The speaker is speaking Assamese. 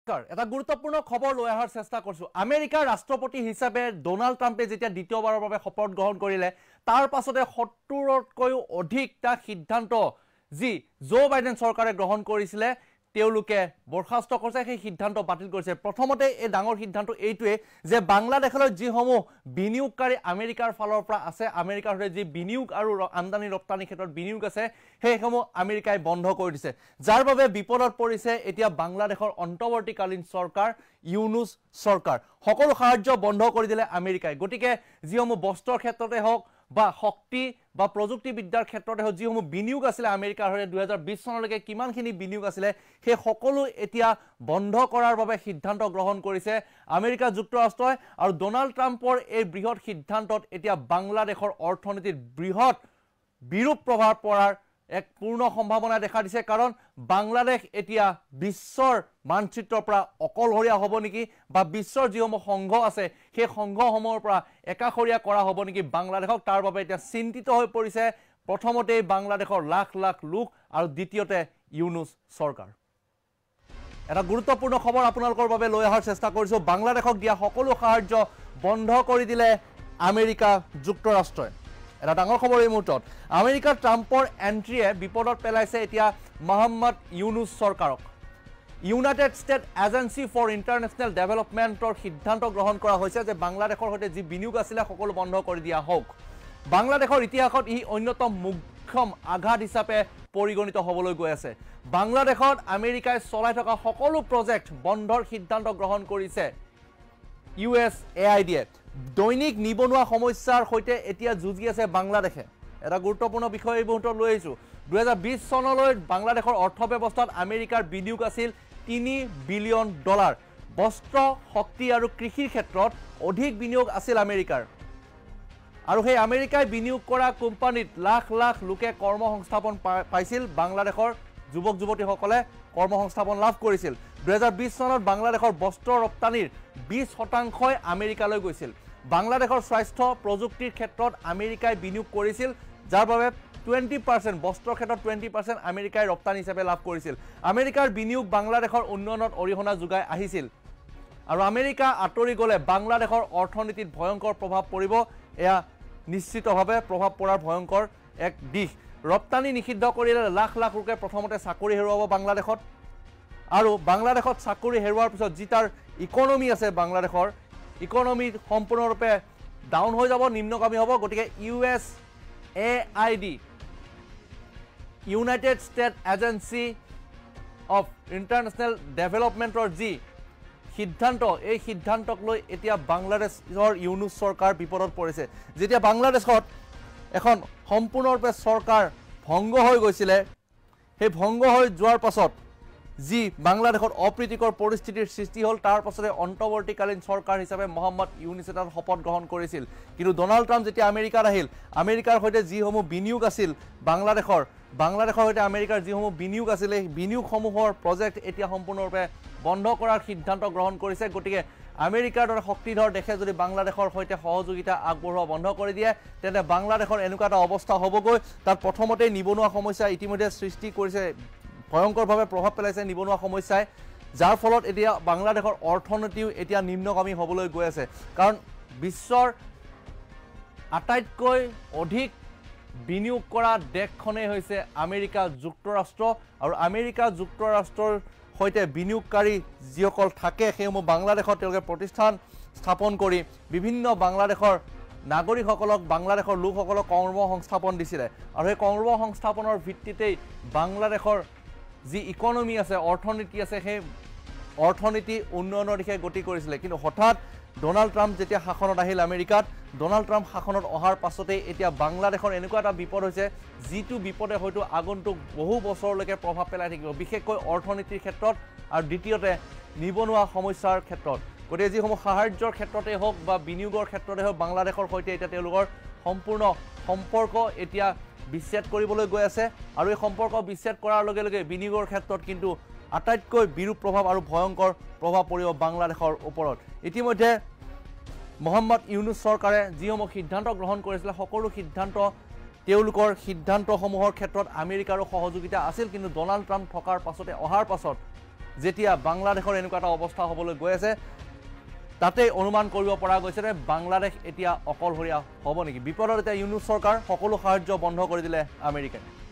এটা গুৰুত্বপূৰ্ণ খবৰ লৈ অহাৰ চেষ্টা কৰিছো আমেৰিকাৰ ৰাষ্ট্ৰপতি হিচাপে ডোনাল্ড ট্ৰাম্পে যেতিয়া দ্বিতীয়বাৰৰ বাবে শপত গ্ৰহণ কৰিলে তাৰ পাছতে ৭০তকৈও অধিকটা সিদ্ধান্ত যি জো বাইডেন চৰকাৰে গ্ৰহণ কৰিছিলে তেওঁলোকে বৰখাস্ত কৰিছে সেই সিদ্ধান্ত বাতিল কৰিছে প্ৰথমতে এই ডাঙৰ সিদ্ধান্ত এইটোৱে যে বাংলাদেশলৈ যিসমূহ বিনিয়োগকাৰী আমেৰিকাৰ ফালৰ পৰা আছে আমেৰিকাৰ হৈ যি বিনিয়োগ আৰু আমদানি ৰপ্তানি ক্ষেত্ৰত বিনিয়োগ আছে সেইসমূহ আমেৰিকাই বন্ধ কৰি দিছে যাৰ বাবে বিপদত পৰিছে এতিয়া বাংলাদেশৰ অন্তৱৰ্তীকালীন চৰকাৰ ইউনুছ চৰকাৰ সকলো সাহায্য বন্ধ কৰি দিলে আমেৰিকাই গতিকে যিসমূহ বস্ত্ৰৰ ক্ষেত্ৰতে হওক বা শক্তি বা প্ৰযুক্তিবিদ্যাৰ ক্ষেত্ৰতে হওক যিসমূহ বিনিয়োগ আছিল আমেৰিকাৰ হৈ ২০২০ চনলৈকে কিমানখিনি বিনিয়োগ আছিল সেই সকলো এতিয়া বন্ধ কৰাৰ বাবে সিদ্ধান্ত গ্ৰহণ কৰিছে আমেৰিকা যুক্তৰাষ্ট্ৰই আৰু ডোনাল্ড ট্ৰাম্পৰ এই বৃহৎ সিদ্ধান্তত এতিয়া বাংলাদেশৰ অৰ্থনীতিত বৃহৎ বিৰূপ প্ৰভাৱ পৰাৰ এক পূৰ্ণ সম্ভাৱনা দেখা দিছে কাৰণ বাংলাদেশ এতিয়া বিশ্বৰ মানচিত্ৰৰ পৰা অকলহৰীয়া হ'ব নেকি বা বিশ্বৰ যিসমূহ সংঘ আছে সেই সংঘসমূহৰ পৰা একাষৰীয়া কৰা হ'ব নেকি বাংলাদেশক তাৰ বাবে এতিয়া চিন্তিত হৈ পৰিছে প্ৰথমতে বাংলাদেশৰ লাখ লাখ লোক আৰু দ্বিতীয়তে ইউনুছ চৰকাৰ এটা গুৰুত্বপূৰ্ণ খবৰ আপোনালোকৰ বাবে লৈ অহাৰ চেষ্টা কৰিছো বাংলাদেশক দিয়া সকলো সাহায্য বন্ধ কৰি দিলে আমেৰিকা যুক্তৰাষ্ট্ৰই এটা ডাঙৰ খবৰ এই মুহূৰ্তত আমেৰিকাৰ ট্ৰাম্পৰ এন্ট্ৰিয়ে বিপদত পেলাইছে এতিয়া মোহাম্মদ ইউনুছ চৰকাৰক United State agency for international ডেভেলপমেণ্টৰ সিদ্ধান্ত গ্ৰহণ কৰা হৈছে যে বাংলাদেশৰ সৈতে যি বিনিয়োগ আছিলে সকলো বন্ধ কৰি দিয়া হওক বাংলাদেশৰ ইতিহাসত ই অন্যতম মুখ্যম আঘাত হিচাপে পৰিগণিত হ'বলৈ গৈ আছে বাংলাদেশত আমেৰিকাই চলাই থকা সকলো প্ৰজেক্ট বন্ধৰ সিদ্ধান্ত গ্ৰহণ কৰিছে USAID দৈনিক নিবনুৱা সমস্যাৰ সৈতে এতিয়া যুঁজি আছে বাংলাদেশে এটা গুৰুত্বপূৰ্ণ বিষয় এই মুহূৰ্তত লৈ আহিছো ২০২০ চনলৈ বাংলাদেশৰ অৰ্থব্যৱস্থাত আমেৰিকাৰ বিনিয়োগ আছিল $3 বিলিয়ন বস্ত্ৰ শক্তি আৰু কৃষিৰ ক্ষেত্ৰত অধিক বিনিয়োগ আছিল আমেৰিকাৰ আৰু সেই আমেৰিকাই বিনিয়োগ কৰা কোম্পানীত লাখ লাখ লোকে কৰ্মসংস্থাপন পাইছিল বাংলাদেশৰ যুৱক যুৱতীসকলে কৰ্মসংস্থাপন লাভ কৰিছিল ২০২০ চনত বাংলাদেশৰ বস্ত্ৰ ৰপ্তানিৰ ২০% আমেৰিকালৈ গৈছিল বাংলাদেশৰ স্বাস্থ্য প্ৰযুক্তিৰ ক্ষেত্ৰত আমেৰিকাই বিনিয়োগ কৰিছিল যাৰ বাবে 20% বস্ত্ৰৰ ক্ষেত্ৰত 20% আমেৰিকাই ৰপ্তানি হিচাপে লাভ কৰিছিল আমেৰিকাৰ বিনিয়োগ বাংলাদেশৰ উন্নয়নত অৰিহণা যোগাই আহিছিল আৰু আমেৰিকা আঁতৰি গ'লে বাংলাদেশৰ অৰ্থনীতিত ভয়ংকৰ প্ৰভাৱ পৰিব এয়া নিশ্চিতভাৱে প্ৰভাৱ পৰাৰ ভয়ংকৰ এক দিশ ৰপ্তানি নিষিদ্ধ কৰিলে লাখ লাখ লোকে প্ৰথমতে চাকৰি হেৰুৱাব বাংলাদেশত আৰু বাংলাদেশত চাকৰি হেৰুৱাৰ পিছত যি তাৰ ইকনমি আছে বাংলাদেশৰ ইকনমি সম্পূৰ্ণৰূপে ডাউন হৈ যাব নিম্নগামী হ'ব গতিকে USAID United State agency of international ডেভেলপমেণ্টৰ যি সিদ্ধান্ত এই সিদ্ধান্তক লৈ এতিয়া বাংলাদেশৰ ইউনুছ চৰকাৰ বিপদত পৰিছে যেতিয়া বাংলাদেশত এখন সম্পূৰ্ণৰূপে চৰকাৰ ভংগ হৈ গৈছিলে সেই ভংগ হৈ যোৱাৰ পাছত যি বাংলাদেশত অপ্ৰীতিকৰ পৰিস্থিতিৰ সৃষ্টি হ'ল তাৰ পাছতে অন্তৱৰ্তীকালীন চৰকাৰ হিচাপে মোহাম্মদ ইউনুছে তাত শপত গ্ৰহণ কৰিছিল কিন্তু ডোনাল্ড ট্ৰাম্প যেতিয়া আমেৰিকাত আহিল আমেৰিকাৰ সৈতে যিসমূহ বিনিয়োগ আছিল বাংলাদেশৰ সৈতে আমেৰিকাৰ যিসমূহ বিনিয়োগ আছিলে বিনিয়োগসমূহৰ প্ৰজেক্ট এতিয়া সম্পূৰ্ণৰূপে বন্ধ কৰাৰ সিদ্ধান্ত গ্ৰহণ কৰিছে গতিকে আমেৰিকাৰ দৰে শক্তিধৰ দেশে যদি বাংলাদেশৰ সৈতে সহযোগিতা আগবঢ়োৱা বন্ধ কৰি দিয়ে তেন্তে বাংলাদেশৰ এনেকুৱা এটা অৱস্থা হ'বগৈ তাত প্ৰথমতে নিবনুৱা সমস্যা ইতিমধ্যে সৃষ্টি কৰিছে ভয়ংকৰভাৱে প্ৰভাৱ পেলাইছে নিবনুৱা সমস্যাই যাৰ ফলত এতিয়া বাংলাদেশৰ অৰ্থনীতিও এতিয়া নিম্নগামী হ'বলৈ গৈ আছে কাৰণ বিশ্বৰ আটাইতকৈ অধিক বিনিয়োগ কৰা দেশখনেই হৈছে আমেৰিকা যুক্তৰাষ্ট্ৰ আৰু আমেৰিকা যুক্তৰাষ্ট্ৰৰ সৈতে বিনিয়োগকাৰী যিসকল থাকে সেইসমূহ বাংলাদেশত তেওঁলোকে প্ৰতিষ্ঠান স্থাপন কৰি বিভিন্ন বাংলাদেশৰ নাগৰিকসকলক বাংলাদেশৰ লোকসকলক কৰ্মসংস্থাপন দিছিলে আৰু সেই কৰ্মসংস্থাপনৰ ভিত্তিতেই বাংলাদেশৰ যি ইকনমি আছে অৰ্থনীতি আছে সেই অৰ্থনীতি উন্নয়নৰ দিশে গতি কৰিছিলে কিন্তু হঠাৎ ডোনাল্ড ট্ৰাম্প যেতিয়া শাসনত আহিল আমেৰিকাত ডোনাল্ড ট্ৰাম্প শাসনত অহাৰ পাছতেই এতিয়া বাংলাদেশৰ এনেকুৱা এটা বিপদ হৈছে যিটো বিপদে হয়তো আগন্তুক বহু বছৰলৈকে প্ৰভাৱ পেলাই থাকিব বিশেষকৈ অৰ্থনীতিৰ ক্ষেত্ৰত আৰু দ্বিতীয়তে নিবনুৱা সমস্যাৰ ক্ষেত্ৰত গতিকে যিসমূহ সাহায্যৰ ক্ষেত্ৰতে হওক বা বিনিয়োগৰ ক্ষেত্ৰতে হওক বাংলাদেশৰ সৈতে এতিয়া তেওঁলোকৰ সম্পূৰ্ণ সম্পৰ্ক এতিয়া বিচ্ছেদ কৰিবলৈ গৈ আছে আৰু এই সম্পৰ্ক বিচ্ছেদ কৰাৰ লগে লগে বিনিয়োগৰ ক্ষেত্ৰত কিন্তু আটাইতকৈ বিৰূপ প্ৰভাৱ আৰু ভয়ংকৰ প্ৰভাৱ পৰিব বাংলাদেশৰ ওপৰত ইতিমধ্যে মোহাম্মদ ইউনুছ চৰকাৰে যিসমূহ সিদ্ধান্ত গ্ৰহণ কৰিছিলে সকলো সিদ্ধান্ত তেওঁলোকৰ সিদ্ধান্তসমূহৰ ক্ষেত্ৰত আমেৰিকাৰো সহযোগিতা আছিল কিন্তু ডোনাল্ড ট্ৰাম্প থকাৰ পাছতে অহাৰ পাছত যেতিয়া বাংলাদেশৰ এনেকুৱা এটা অৱস্থা হ'বলৈ গৈ আছে তাতে অনুমান কৰিব পৰা গৈছে যে বাংলাদেশ এতিয়া অকলশৰীয়া হ'ব নেকি বিপদত এতিয়া ইউনুছ চৰকাৰ সকলো সাহায্য বন্ধ কৰি দিলে আমেৰিকাই